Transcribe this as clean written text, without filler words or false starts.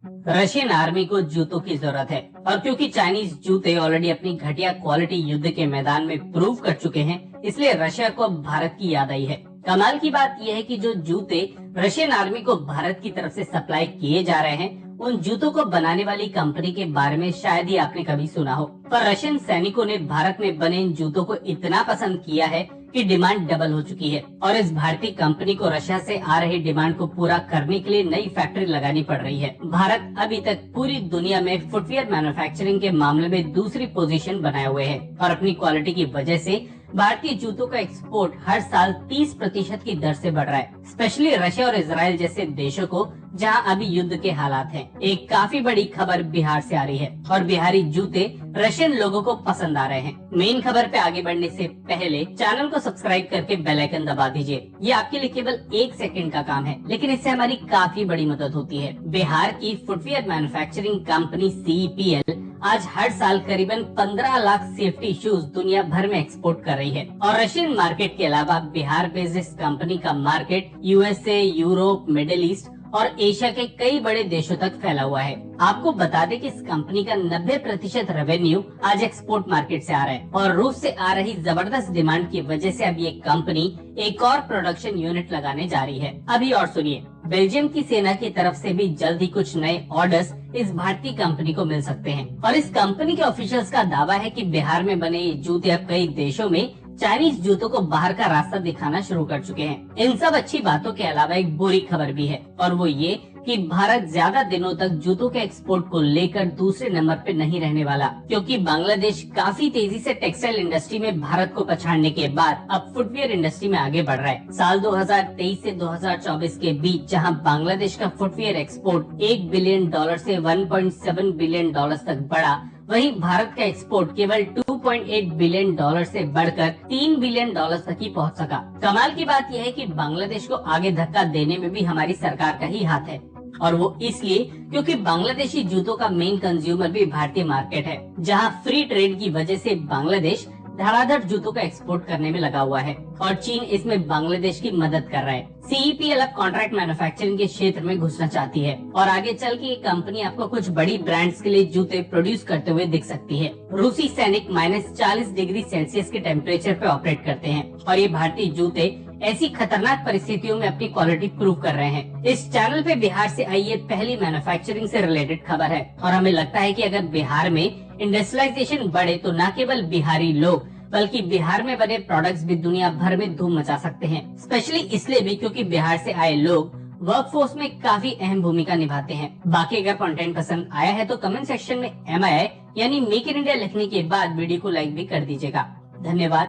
Russian army को जूतों की जरूरत है और क्योंकि चाइनीज जूते ऑलरेडी अपनी घटिया क्वालिटी युद्ध के मैदान में प्रूव कर चुके हैं, इसलिए रशिया को अब भारत की याद आई है। कमाल की बात यह है कि जो जूते रशियन आर्मी को भारत की तरफ से सप्लाई किए जा रहे हैं, उन जूतों को बनाने वाली कंपनी के बारे में शायद ही आपने कभी सुना हो, पर रशियन सैनिकों ने भारत में बने इन जूतों को इतना पसंद किया है कि डिमांड डबल हो चुकी है और इस भारतीय कंपनी को रशिया से आ रही डिमांड को पूरा करने के लिए नई फैक्ट्री लगानी पड़ रही है। भारत अभी तक पूरी दुनिया में फुटवियर मैन्युफैक्चरिंग के मामले में दूसरी पोजीशन बनाए हुए है और अपनी क्वालिटी की वजह से भारतीय जूतों का एक्सपोर्ट हर साल 30% की दर से बढ़ रहा है, स्पेशली रशिया और इजराइल जैसे देशों को, जहां अभी युद्ध के हालात हैं। एक काफी बड़ी खबर बिहार से आ रही है और बिहारी जूते रशियन लोगों को पसंद आ रहे हैं। मेन खबर पे आगे बढ़ने से पहले चैनल को सब्सक्राइब करके बेल आइकन दबा दीजिए। ये आपके लिए केवल 1 सेकंड का काम है, लेकिन इससे हमारी काफी बड़ी मदद होती है। बिहार की फुटवियर मैन्युफैक्चरिंग कंपनी CEPL आज हर साल करीबन 15 लाख सेफ्टी शूज दुनिया भर में एक्सपोर्ट कर रही है और रशियन मार्केट के अलावा बिहार बेस्ड इस कंपनी का market USA, Europe, middle east और एशिया के कई बड़े देशों तक फैला हुआ है। आपको बता दें कि इस कंपनी का 90% रेवेन्यू आज एक्सपोर्ट मार्केट से आ रहा है और रूस से आ रही जबरदस्त डिमांड की वजह से अब ये कंपनी एक और प्रोडक्शन यूनिट लगाने जा रही है। अभी और सुनिए, बेल्जियम की सेना की तरफ से भी जल्द ही कुछ नए ऑर्डर्स इस भारतीय कंपनी को मिल सकते हैं और इस कंपनी के ऑफिशियल्स का दावा है कि बिहार में बने ये जूते अब कई देशों में चाइनीज जूतों को बाहर का रास्ता दिखाना शुरू कर चुके हैं। इन सब अच्छी बातों के अलावा एक बुरी खबर भी है और वो ये कि भारत ज्यादा दिनों तक जूतों के एक्सपोर्ट को लेकर दूसरे नंबर पे नहीं रहने वाला, क्योंकि बांग्लादेश काफी तेजी से टेक्सटाइल इंडस्ट्री में भारत को पछाड़ने के बाद अब फुटवियर इंडस्ट्री में आगे बढ़ रहा है। साल 2023 से 2024 के बीच जहां बांग्लादेश का फुटवियर एक्सपोर्ट $1 बिलियन से $1.7 बिलियन तक बढ़ा, वहीं भारत का एक्सपोर्ट केवल $2.8 बिलियन से बढ़कर $3 बिलियन तक ही पहुंच सका। कमाल की बात यह है कि बांग्लादेश को आगे धक्का देने में भी हमारी सरकार का ही हाथ है और वो इसलिए क्योंकि बांग्लादेशी जूतों का मेन कंज्यूमर भी भारतीय मार्केट है, जहां फ्री ट्रेड की वजह से बांग्लादेश धड़ाधड़ जूतों का एक्सपोर्ट करने में लगा हुआ है और चीन इसमें बांग्लादेश की मदद कर रहा है। CEPL अब कॉन्ट्रैक्ट मैन्युफैक्चरिंग के क्षेत्र में घुसना चाहती है और आगे चल के ये कंपनी आपको कुछ बड़ी ब्रांड्स के लिए जूते प्रोड्यूस करते हुए दिख सकती है। रूसी सैनिक -40 डिग्री सेल्सियस के टेम्परेचर पे ऑपरेट करते हैं और ये भारतीय जूते ऐसी खतरनाक परिस्थितियों में अपनी क्वालिटी प्रूव कर रहे हैं। इस चैनल पे बिहार से आई ये पहली मैन्युफैक्चरिंग से रिलेटेड खबर है और हमें लगता है कि अगर बिहार में इंडस्ट्रियलाइजेशन बढ़े तो न केवल बिहारी लोग बल्कि बिहार में बने प्रोडक्ट्स भी दुनिया भर में धूम मचा सकते हैं। स्पेशली इसलिए भी क्योंकि बिहार से आए लोग वर्कफोर्स में काफी अहम भूमिका निभाते हैं। बाकी अगर कंटेंट पसंद आया है तो कमेंट सेक्शन में MII यानी मेक इन इंडिया लिखने के बाद वीडियो को लाइक भी कर दीजिएगा। धन्यवाद।